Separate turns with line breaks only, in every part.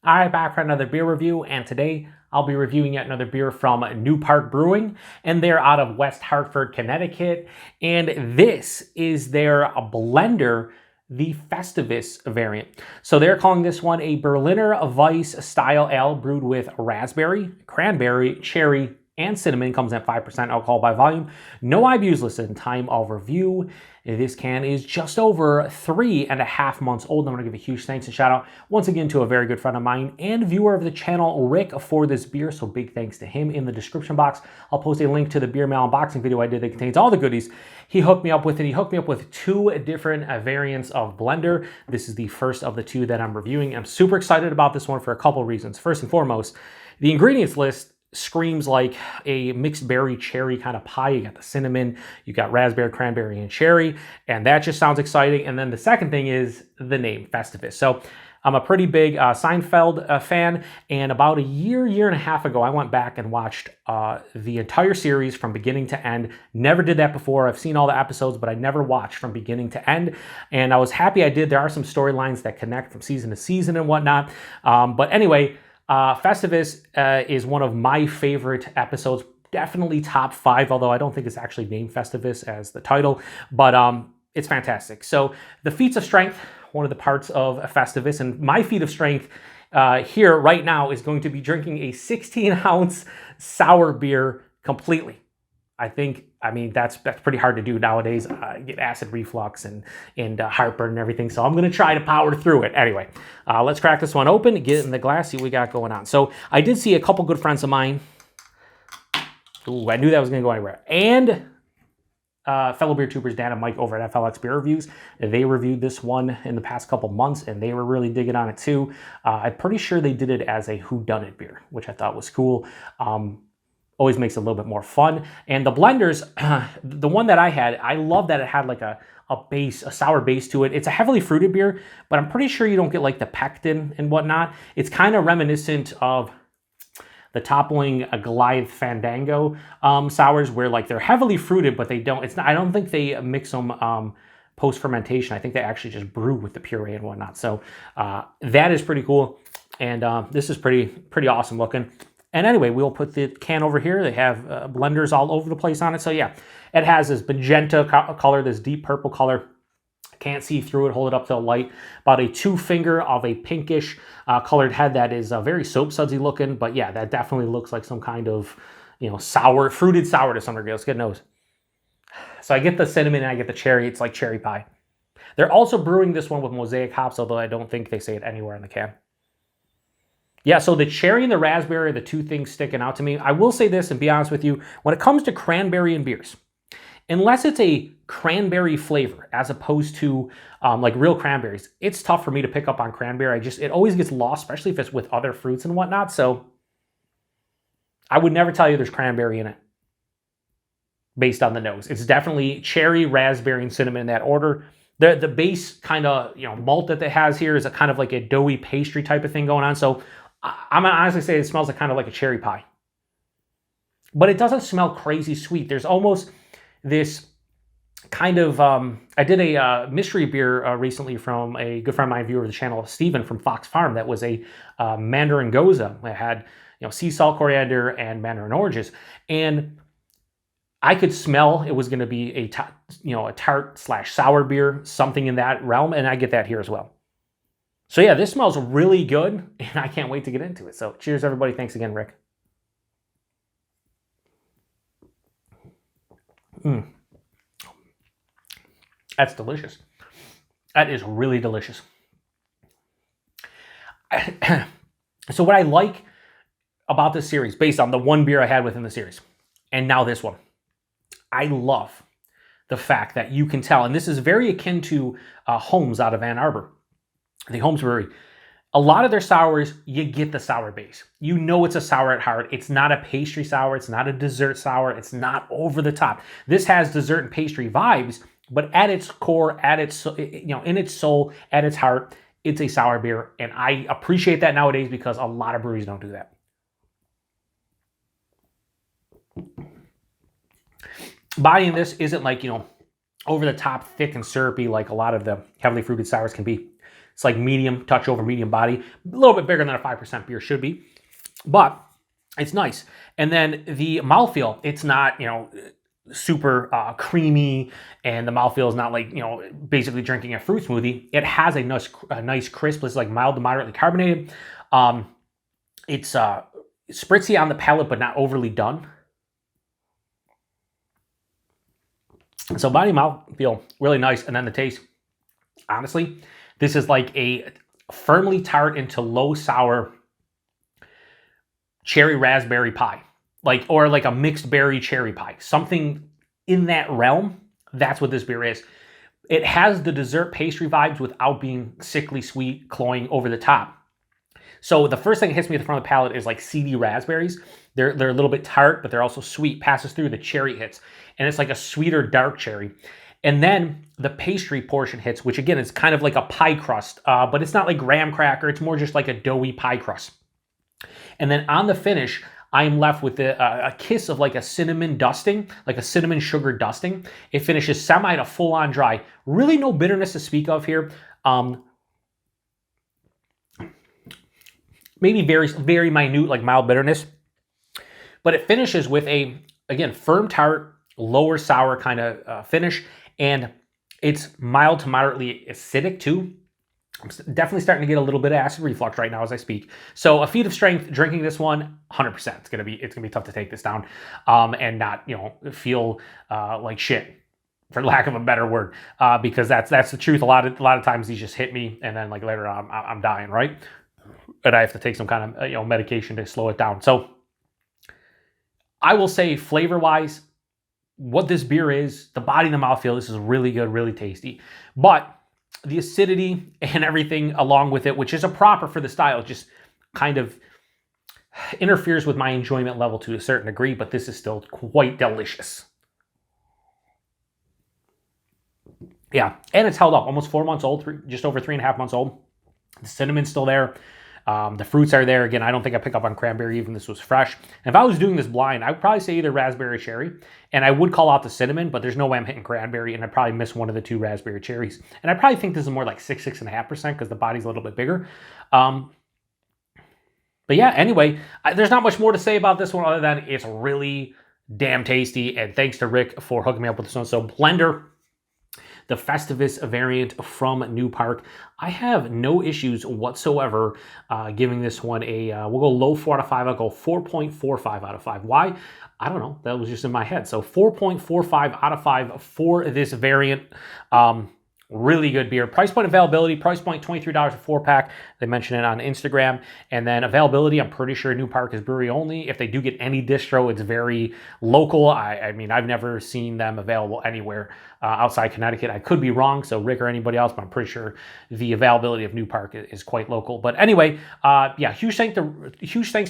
All right, back for another beer review, and today I'll be reviewing yet another beer from New Park Brewing, and they're out of West Hartford, Connecticut, and this is their blender, the Festivus variant. So they're calling this one a Berliner Weisse style ale brewed with raspberry, cranberry, cherry, and cinnamon. Comes at 5% alcohol by volume. No IBUs listed in time of review. This can is just over 3.5 months old. I'm going to give a huge thanks and shout out once again to a very good friend of mine and viewer of the channel, Rick, for this beer. So big thanks to him. In the description box, I'll post a link to the beer mail unboxing video I did that contains all the goodies. He hooked me up with it. He hooked me up with two different variants of blender. This is the first of the two that I'm reviewing. I'm super excited about this one for a couple of reasons. First and foremost, the ingredients list screams like a mixed berry cherry kind of pie. You got the cinnamon, you got raspberry, cranberry, and cherry, and that just sounds exciting. And then the second thing is the name, Festivus. So I'm a pretty big Seinfeld fan, and about a year and a half ago, I went back and watched the entire series from beginning to end. Never did that before. I've seen all the episodes, but I never watched from beginning to end, and I was happy I did. There are some storylines that connect from season to season and whatnot. But anyway, Festivus is one of my favorite episodes, definitely top 5, although I don't think it's actually named Festivus as the title, but it's fantastic. So the feats of strength, one of the parts of Festivus, and my feat of strength here right now is going to be drinking a 16-ounce sour beer completely. I mean, that's pretty hard to do nowadays. Get acid reflux and heartburn and everything. So I'm going to try to power through it. Anyway, let's crack this one open, get it in the glass, see what we got going on. So I did see a couple good friends of mine. Ooh, I knew that was going to go anywhere. And fellow beer tubers Dan and Mike over at FLX Beer Reviews. They reviewed this one in the past couple months, and they were really digging on it too. I'm pretty sure they did it as a whodunit beer, which I thought was cool. Always makes it a little bit more fun. And the blenders, the one that I had, I love that it had like a sour base to it. It's a heavily fruited beer, but I'm pretty sure you don't get like the pectin and whatnot. It's kind of reminiscent of the Toppling Goliath Fandango sours, where like they're heavily fruited, but they don't, I don't think they mix them post-fermentation. I think they actually just brew with the puree and whatnot. So that is pretty cool. And this is pretty awesome looking. And anyway, we'll put the can over here. They have blenders all over the place on it. So yeah, it has this magenta color, this deep purple color. Can't see through it. Hold it up to the light. About a 2-finger of a pinkish colored head that is very soap sudsy looking. But yeah, that definitely looks like some kind of, sour, fruited sour to some degree. Let's get a nose. So I get the cinnamon and I get the cherry. It's like cherry pie. They're also brewing this one with Mosaic hops, although I don't think they say it anywhere in the can. Yeah, so the cherry and the raspberry are the two things sticking out to me. I will say this and be honest with you, when it comes to cranberry and beers, unless it's a cranberry flavor as opposed to like real cranberries, it's tough for me to pick up on cranberry. It always gets lost, especially if it's with other fruits and whatnot. So I would never tell you there's cranberry in it based on the nose. It's definitely cherry, raspberry, and cinnamon in that order. The base kind of malt that it has here is a kind of like a doughy pastry type of thing going on. So I'm gonna honestly say it smells like kind of like a cherry pie, but it doesn't smell crazy sweet. There's almost this kind of I did a mystery beer recently from a good friend of mine, viewer of the channel, Steven from Fox Farm. That was a Mandarin Goza. It had sea salt, coriander, and Mandarin oranges, and I could smell it was going to be a tart / sour beer, something in that realm, and I get that here as well. So yeah, this smells really good, and I can't wait to get into it. So cheers, everybody. Thanks again, Rick. That's delicious. That is really delicious. So what I like about this series, based on the one beer I had within the series, and now this one, I love the fact that you can tell, and this is very akin to Holmes out of Ann Arbor, the Holmes Brewery. A lot of their sours, you get the sour base. You know it's a sour at heart. It's not a pastry sour. It's not a dessert sour. It's not over the top. This has dessert and pastry vibes, but at its core, in its soul, at its heart, it's a sour beer, and I appreciate that nowadays because a lot of breweries don't do that. Body in this isn't like, over the top, thick and syrupy like a lot of the heavily fruited sours can be. It's like medium, touch over medium body. A little bit bigger than a 5% beer should be, but it's nice. And then the mouthfeel, it's not, super creamy, and the mouthfeel is not like, basically drinking a fruit smoothie. It has a nice crisp. It's like mild to moderately carbonated. It's spritzy on the palate, but not overly done. So body mouth feel really nice. And then the taste, honestly, this is like a firmly tart into low sour cherry raspberry pie, or like a mixed berry cherry pie, something in that realm. That's what this beer is. It has the dessert pastry vibes without being sickly sweet, cloying over the top. So the first thing that hits me at the front of the palate is like seedy raspberries. They're a little bit tart, but they're also sweet. Passes through, the cherry hits, and it's like a sweeter dark cherry. And then the pastry portion hits, which again is kind of like a pie crust, but it's not like graham cracker. It's more just like a doughy pie crust. And then on the finish, I am left with a kiss of like a cinnamon dusting, like a cinnamon sugar dusting. It finishes semi to full on dry. Really no bitterness to speak of here. Maybe very, very minute, like mild bitterness. But it finishes with a, again, firm tart, lower sour kind of finish. And it's mild to moderately acidic too. I'm definitely starting to get a little bit of acid reflux right now as I speak. So a feat of strength drinking this one, 100%. It's gonna be tough to take this down, and not feel like shit, for lack of a better word, because that's the truth. A lot of times these just hit me, and then like later on I'm dying, right? And I have to take some kind of medication to slow it down. So I will say, flavor wise, what this beer is, the body and the mouthfeel, this is really good, really tasty, but the acidity and everything along with it, which is a proper for the style, just kind of interferes with my enjoyment level to a certain degree, but this is still quite delicious. Yeah, and it's held up. Almost 4 months old, just over 3.5 months old. The cinnamon's still there. The fruits are there. Again, I don't think I pick up on cranberry, even this was fresh. And if I was doing this blind, I would probably say either raspberry or cherry. And I would call out the cinnamon, but there's no way I'm hitting cranberry, and I'd probably miss one of the two raspberry cherries. And I probably think this is more like 6.5% because the body's a little bit bigger. But yeah, anyway, there's not much more to say about this one other than it's really damn tasty. And thanks to Rick for hooking me up with this one. So Blender, the Festivus variant from New Park. I have no issues whatsoever giving this one a, we'll go low 4 out of 5. I'll go 4.45 out of 5. Why? I don't know. That was just in my head. So 4.45 out of 5 for this variant. Really good beer. Price point availability, price point $23 a 4-pack. They mention it on Instagram. And then availability, I'm pretty sure New Park is brewery only. If they do get any distro, it's very local. I mean, I've never seen them available anywhere outside Connecticut. I could be wrong, so Rick or anybody else, but I'm pretty sure the availability of New Park is quite local. But anyway, yeah, huge thanks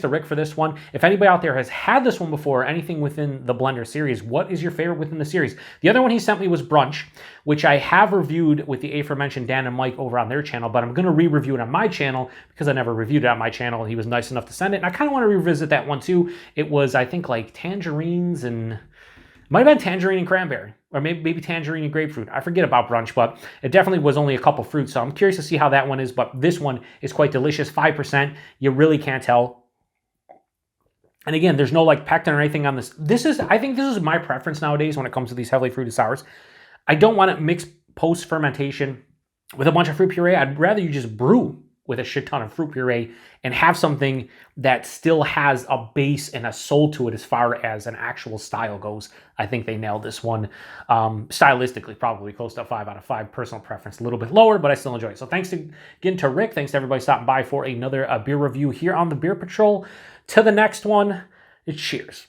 to Rick for this one. If anybody out there has had this one before, anything within the Blender series, what is your favorite within the series? The other one he sent me was Brunch, which I have reviewed with the aforementioned Dan and Mike over on their channel, but I'm going to re-review it on my channel because I never reviewed it on my channel. He was nice enough to send it, and I kind of want to revisit that one too. It was, I think, like tangerines and... might have been tangerine and cranberry, or maybe tangerine and grapefruit. I forget about Brunch, but it definitely was only a couple fruits, so I'm curious to see how that one is, but this one is quite delicious. 5%, you really can't tell. And again, there's no like pectin or anything on this. I think this is my preference nowadays when it comes to these heavily fruited sours. I don't want to mix post-fermentation with a bunch of fruit puree. I'd rather you just brew with a shit ton of fruit puree and have something that still has a base and a soul to it as far as an actual style goes. I think they nailed this one. Stylistically, probably close to a 5 out of 5. Personal preference, a little bit lower, but I still enjoy it. So thanks again to Rick. Thanks to everybody stopping by for another beer review here on the Beer Patrol. To the next one, cheers.